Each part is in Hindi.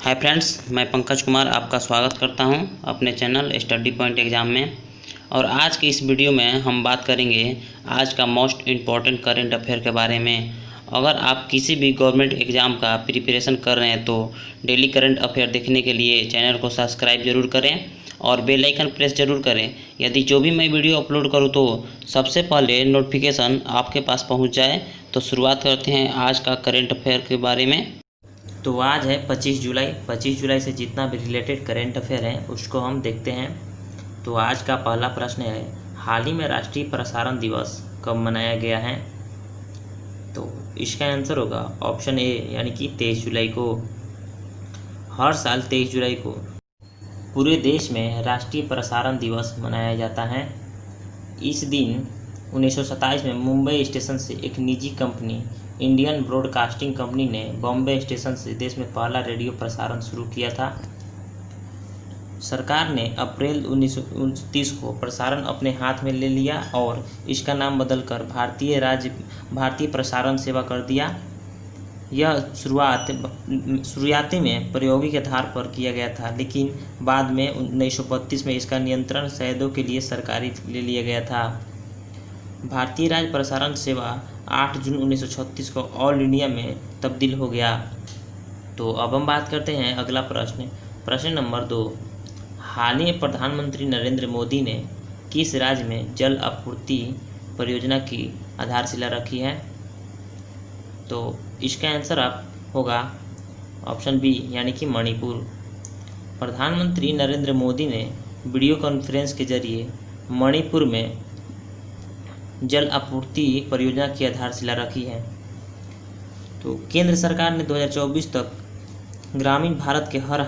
हाय फ्रेंड्स, मैं पंकज कुमार आपका स्वागत करता हूं अपने चैनल स्टडी पॉइंट एग्ज़ाम में। और आज की इस वीडियो में हम बात करेंगे आज का मोस्ट इम्पॉर्टेंट करंट अफेयर के बारे में। अगर आप किसी भी गवर्नमेंट एग्ज़ाम का प्रिपरेशन कर रहे हैं तो डेली करंट अफेयर देखने के लिए चैनल को सब्सक्राइब ज़रूर करें और बेल आइकन प्रेस ज़रूर करें, यदि जो भी मैं वीडियो अपलोड करूँ तो सबसे पहले नोटिफिकेशन आपके पास पहुँच जाए। तो शुरुआत करते हैं आज का करंट अफेयर के बारे में। तो आज है 25 जुलाई। 25 जुलाई से जितना भी रिलेटेड करेंट अफेयर है उसको हम देखते हैं। तो आज का पहला प्रश्न है, हाल ही में राष्ट्रीय प्रसारण दिवस कब मनाया गया है? तो इसका आंसर होगा ऑप्शन ए यानी कि 23 जुलाई को। हर साल 23 जुलाई को पूरे देश में राष्ट्रीय प्रसारण दिवस मनाया जाता है। इस दिन 1927 में मुंबई स्टेशन से एक निजी कंपनी इंडियन ब्रॉडकास्टिंग कंपनी ने बॉम्बे स्टेशन से देश में पहला रेडियो प्रसारण शुरू किया था। सरकार ने अप्रैल 1929 को प्रसारण अपने हाथ में ले लिया और इसका नाम बदलकर भारतीय प्रसारण सेवा कर दिया। यह शुरुआती में प्रायोगिक आधार पर किया गया था, लेकिन बाद में 1932 में इसका नियंत्रण शहरों के लिए सरकारी ले लिया गया था। भारतीय राज्य प्रसारण सेवा 8 जून 1936 को ऑल इंडिया में तब्दील हो गया। तो अब हम बात करते हैं अगला प्रश्न नंबर 2। हाल ही में प्रधानमंत्री नरेंद्र मोदी ने किस राज्य में जल आपूर्ति परियोजना की आधारशिला रखी है? तो इसका आंसर होगा ऑप्शन बी यानी कि मणिपुर। प्रधानमंत्री नरेंद्र मोदी ने वीडियो कॉन्फ्रेंस के जरिए मणिपुर में जल आपूर्ति परियोजना की आधारशिला रखी है। तो केंद्र सरकार ने 2024 तक ग्रामीण भारत के हर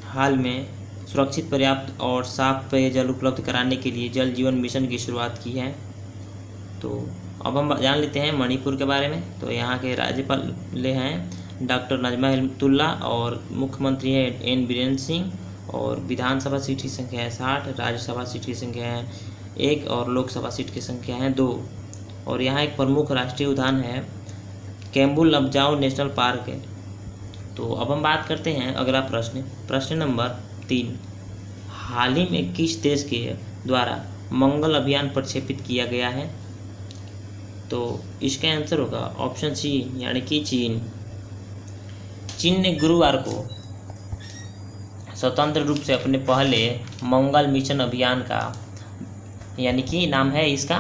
हाल में सुरक्षित, पर्याप्त और साफ पेयजल उपलब्ध कराने के लिए जल जीवन मिशन की शुरुआत की है। तो अब हम जान लेते हैं मणिपुर के बारे में। तो यहाँ के राज्यपाल हैं डॉक्टर नजमा हेपतुल्ला और मुख्यमंत्री है एन बीरेन सिंह, और विधानसभा सीट की संख्या है 60, राज्यसभा सीट की संख्या है 1 और लोकसभा सीट की संख्या है 2। और यहाँ एक प्रमुख राष्ट्रीय उद्यान है कैम्बू लमजाओ नेशनल पार्क है। तो अब हम बात करते हैं अगला प्रश्न नंबर 3। हाल ही में किस देश के द्वारा मंगल अभियान प्रक्षेपित किया गया है? तो इसका आंसर होगा ऑप्शन सी यानी कि चीन। चीन ने गुरुवार को स्वतंत्र रूप से अपने पहले मंगल मिशन अभियान का यानी कि नाम है इसका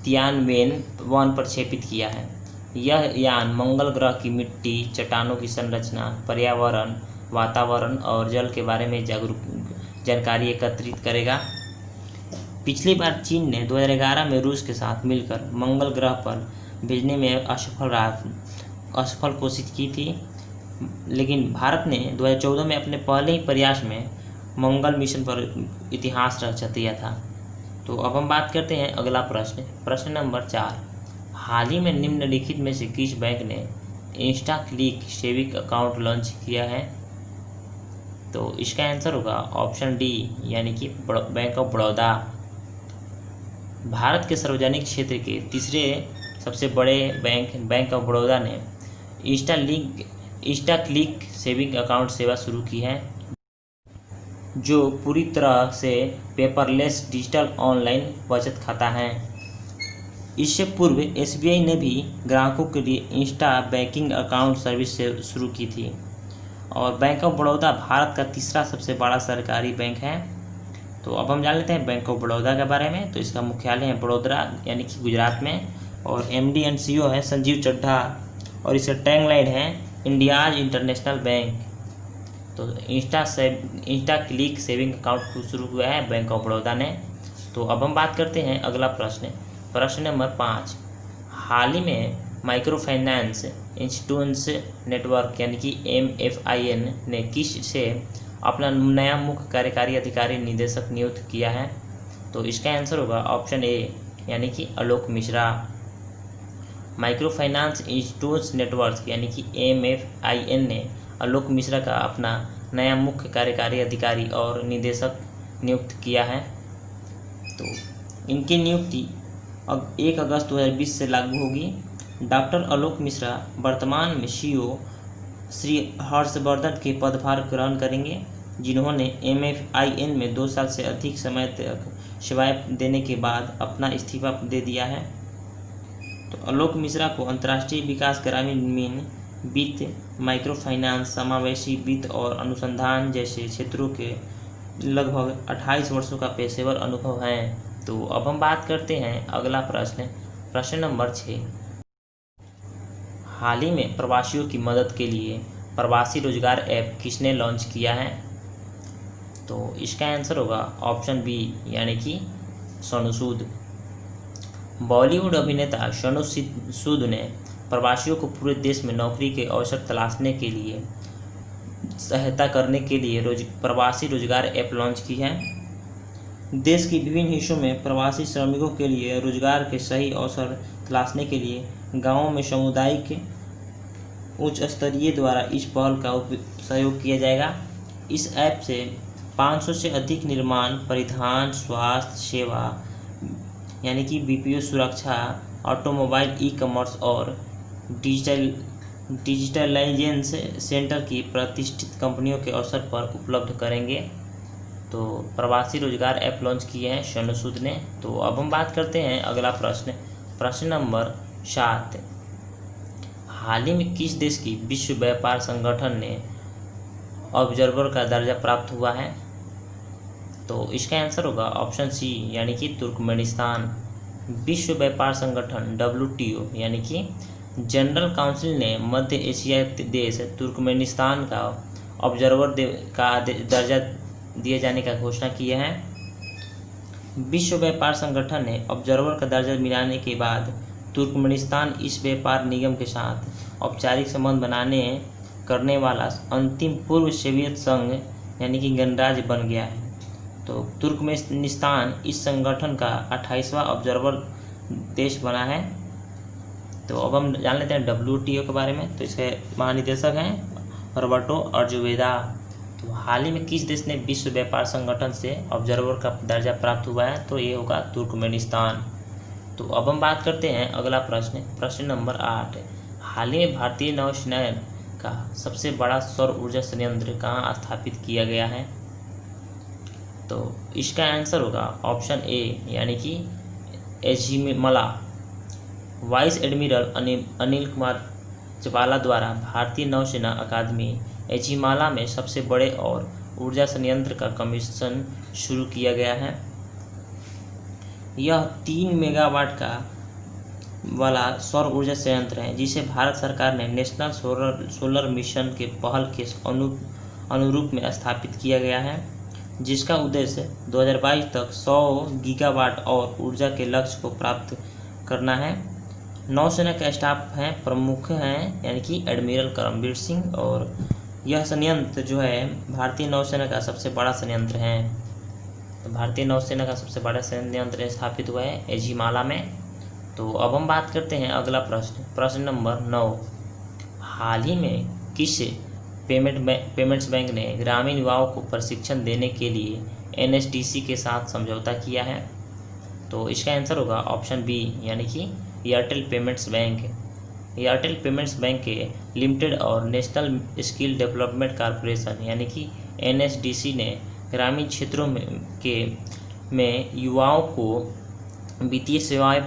तियानवेन-1 प्रक्षेपित किया है। यह यान मंगल ग्रह की मिट्टी, चट्टानों की संरचना, पर्यावरण, वातावरण और जल के बारे में जानकारी एकत्रित करेगा। पिछली बार चीन ने 2011 में रूस के साथ मिलकर मंगल ग्रह पर भेजने में असफल कोशिश की थी, लेकिन भारत ने 2014 में अपने पहले ही प्रयास में मंगल मिशन पर इतिहास रच दिया था। तो अब हम बात करते हैं अगला प्रश्न नंबर 4। हाल ही में निम्नलिखित में से किस बैंक ने Insta click saving account launch किया है? तो इसका आंसर होगा ऑप्शन डी यानी कि बैंक ऑफ बड़ौदा। भारत के सार्वजनिक क्षेत्र के तीसरे सबसे बड़े बैंक ऑफ बड़ौदा ने इंस्टा क्लिक सेविंग अकाउंट सेवा शुरू की है, जो पूरी तरह से पेपरलेस डिजिटल ऑनलाइन बचत खाता है। इससे पूर्व एसबीआई ने भी ग्राहकों के लिए इंस्टा बैंकिंग अकाउंट सर्विस से शुरू की थी। और बैंक ऑफ बड़ौदा भारत का तीसरा सबसे बड़ा सरकारी बैंक है। तो अब हम जान लेते हैं बैंक ऑफ बड़ौदा के बारे में। तो इसका मुख्यालय है बड़ोदरा यानी कि गुजरात में, और एमडी एंड सीईओ है संजीव चड्ढा, और इसका टैगलाइन है इंडियाज इंटरनेशनल बैंक। तो इंस्टा क्लिक सेविंग अकाउंट शुरू हुआ है बैंक ऑफ बड़ौदा ने। तो अब हम बात करते हैं अगला प्रश्न नंबर 5। हाल ही में माइक्रो फाइनेंस इंस्टीट्यूशंस नेटवर्क यानी कि MFIN ने किस से अपना नया मुख्य कार्यकारी अधिकारी निदेशक नियुक्त किया है? तो इसका आंसर होगा ऑप्शन ए यानी कि Alok Mishra. Micro finance institutions network यानी कि MFIN ने आलोक मिश्रा का अपना नया मुख्य कार्यकारी अधिकारी और निदेशक नियुक्त किया है। तो इनकी नियुक्ति 1 अगस्त 2020 से लागू होगी। डॉक्टर आलोक मिश्रा वर्तमान में सीईओ श्री हर्षवर्धन के पदभार ग्रहण करेंगे, जिन्होंने MFIN में 2 साल से अधिक समय तक सेवाएं देने के बाद अपना इस्तीफा दे दिया है। तो आलोक मिश्रा को अंतर्राष्ट्रीय विकास, ग्रामीण वित्त, माइक्रो फाइनेंस, समावेशी वित्त और अनुसंधान जैसे क्षेत्रों के लगभग 28 वर्षों का पेशेवर अनुभव है। तो अब हम बात करते हैं अगला प्रश्न, प्रश्न नंबर 6। हाल ही में प्रवासियों की मदद के लिए प्रवासी रोजगार ऐप किसने लॉन्च किया है? तो इसका आंसर होगा ऑप्शन बी, यानी कि सोनू सूद। बॉलीवुड अभिनेता सोनू सूद ने प्रवासियों को पूरे देश में नौकरी के अवसर तलाशने के लिए सहायता करने के लिए प्रवासी रोजगार ऐप लॉन्च की है। देश के विभिन्न हिस्सों में प्रवासी श्रमिकों के लिए रोजगार के सही अवसर तलाशने के लिए गांवों में सामुदायिक उच्च स्तरीय द्वारा इस पहल का सहयोग किया जाएगा। इस ऐप से 500 से अधिक निर्माण, परिवहन, स्वास्थ्य सेवा यानी कि BPO, सुरक्षा, ऑटोमोबाइल, ई-कॉमर्स और डिजिटलाइजेशन सेंटर की प्रतिष्ठित कंपनियों के अवसर पर उपलब्ध करेंगे। तो प्रवासी रोजगार ऐप लॉन्च किए हैं सोनू सूद ने। तो अब हम बात करते हैं अगला प्रश्न, प्रश्न नंबर 7। हाल ही में किस देश की विश्व व्यापार संगठन ने ऑब्जर्वर का दर्जा प्राप्त हुआ है? तो इसका आंसर होगा ऑप्शन सी, यानी कि तुर्कमेनिस्तान। विश्व व्यापार संगठन WTO यानी कि जनरल काउंसिल ने मध्य एशियाई देश तुर्कमेनिस्तान का ऑब्जर्वर का दर्जा दिए जाने का घोषणा किया है। विश्व व्यापार संगठन ने ऑब्जर्वर का दर्जा मिलाने के बाद तुर्कमेनिस्तान इस व्यापार निगम के साथ औपचारिक संबंध करने वाला अंतिम पूर्व सोवियत संघ यानी कि गणराज्य बन गया है। तो तुर्कमेनिस्तान इस संगठन का 28वां ऑब्जर्वर देश बना है। तो अब हम जान लेते हैं WTO के बारे में। तो इसके महानिदेशक हैं रॉबर्टो अज़ेवेदो। तो हाल ही में किस देश ने विश्व व्यापार संगठन से ऑब्जर्वर का दर्जा प्राप्त हुआ है? तो ये होगा तुर्कमेनिस्तान। तो अब हम बात करते हैं अगला प्रश्न, प्रश्न नंबर 8। हाल ही में भारतीय नौसेना का सबसे बड़ा सौर ऊर्जा संयंत्र कहाँ स्थापित किया गया है? तो इसका आंसर होगा ऑप्शन ए, यानी कि एझिमाला। वाइस एडमिरल अनिल कुमार चावला द्वारा भारतीय नौसेना अकादमी एझिमाला में सबसे बड़े और ऊर्जा संयंत्र का कमीशन शुरू किया गया है। यह 3 मेगावाट का वाला सौर ऊर्जा संयंत्र है, जिसे भारत सरकार ने नेशनल सोलर मिशन के पहल के अनुरूप में स्थापित किया गया है, जिसका उद्देश्य 2022 तक 100 गीगावाट और ऊर्जा के लक्ष्य को प्राप्त करना है। नौसेना का स्टाफ हैं, प्रमुख हैं यानी कि एडमिरल करमबीर सिंह, और यह संयंत्र जो है भारतीय नौसेना का सबसे बड़ा संयंत्र है। तो भारतीय नौसेना का सबसे बड़ा संयंत्र स्थापित हुआ है एझिमाला में। तो अब हम बात करते हैं अगला प्रश्न, प्रश्न नंबर 9। हाल ही में किस पेमेंट्स बैंक ने ग्रामीण युवाओं को प्रशिक्षण देने के लिए NSDC के साथ समझौता किया है? तो इसका आंसर होगा ऑप्शन बी, यानी कि Airtel payments bank. Airtel payments bank के लिमिटेड और नेशनल स्किल डेवलपमेंट कॉरपोरेशन यानी कि NSDC ने ग्रामीण क्षेत्रों में युवाओं को वित्तीय सेवाएं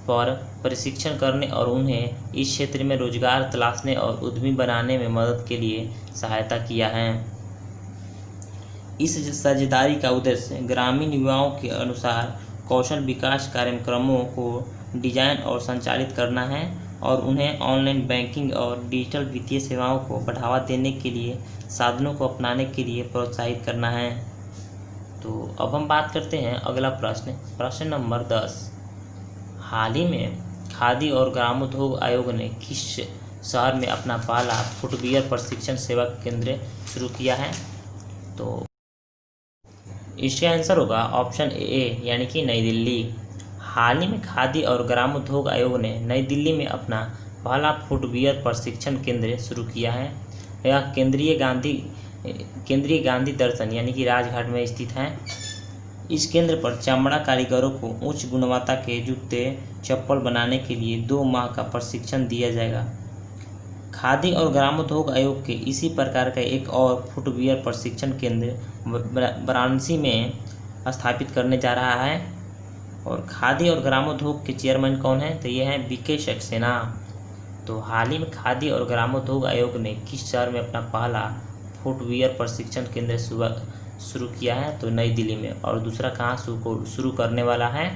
पर प्रशिक्षण करने और उन्हें इस क्षेत्र में रोजगार तलाशने और उद्यमी बनाने में मदद के लिए सहायता किया है। इस साझेदारी का उद्देश्य ग्रामीण युवाओं के अनुसार कौशल विकास कार्यक्रमों को डिजाइन और संचालित करना है और उन्हें ऑनलाइन बैंकिंग और डिजिटल वित्तीय सेवाओं को बढ़ावा देने के लिए साधनों को अपनाने के लिए प्रोत्साहित करना है। तो अब हम बात करते हैं अगला प्रश्न, प्रश्न नंबर 10। हाल ही में खादी और ग्रामोद्योग आयोग ने किस शहर में अपना पहला फुटवियर प्रशिक्षण सेवा केंद्र शुरू किया है? तो इसका आंसर होगा ऑप्शन ए, यानी कि नई दिल्ली। हाल ही में खादी और ग्रामोद्योग आयोग ने नई दिल्ली में अपना पहला फुटवियर प्रशिक्षण केंद्र शुरू किया है। यह केंद्रीय गांधी दर्शन यानी कि राजघाट में स्थित है। इस केंद्र पर चमड़ा कारीगरों को उच्च गुणवत्ता के जूते चप्पल बनाने के लिए 2 माह का प्रशिक्षण दिया जाएगा। खादी और ग्रामोद्योग आयोग के इसी प्रकार का एक और फुटवियर प्रशिक्षण केंद्र वाराणसी में स्थापित करने जा रहा है। और खादी और ग्रामोद्योग के चेयरमैन कौन है? तो ये हैं बीके सक्सेना। तो हाल ही में खादी और ग्रामोद्योग आयोग ने किस शहर में अपना पहला फुटवियर प्रशिक्षण केंद्र शुरू किया है? तो नई दिल्ली में। और दूसरा कहाँ शुरू करने वाला है?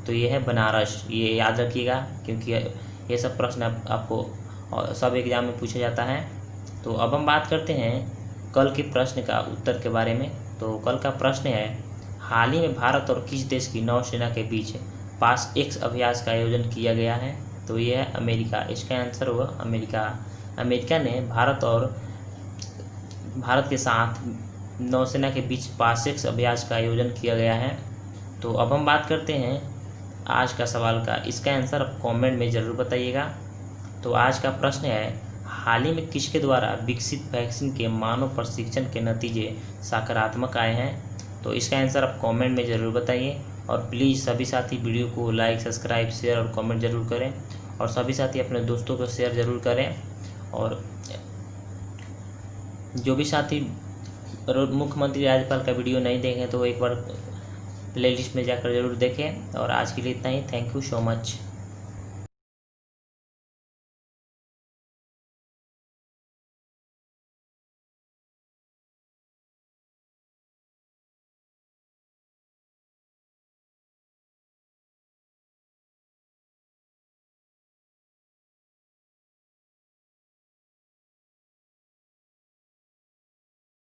तो ये है बनारस। ये याद रखिएगा, क्योंकि ये सब प्रश्न आपको सब एग्जाम में पूछा जाता है। तो अब हम बात करते हैं कल के प्रश्न का उत्तर के बारे में। तो कल का प्रश्न है, हाल ही में भारत और किस देश की नौसेना के बीच पास एक्स अभ्यास का आयोजन किया गया है? तो ये है अमेरिका। इसका आंसर होगा अमेरिका। अमेरिका ने भारत के साथ नौसेना के बीच पास एक्स अभ्यास का आयोजन किया गया है। तो अब हम बात करते हैं आज का सवाल का। इसका आंसर आप कमेंट में ज़रूर बताइएगा। तो आज का प्रश्न है, हाल ही में किसके द्वारा विकसित वैक्सीन के मानव परीक्षण के नतीजे सकारात्मक आए हैं? तो इसका आंसर आप कमेंट में ज़रूर बताइए। और प्लीज़ सभी साथी वीडियो को लाइक, सब्सक्राइब, शेयर और कमेंट ज़रूर करें। और सभी साथी अपने दोस्तों को शेयर ज़रूर करें। और जो भी साथी मुख्यमंत्री राज्यपाल का वीडियो नहीं देखें तो एक बार प्लेलिस्ट में जाकर ज़रूर देखें। और आज के लिए इतना ही। Thank you so much.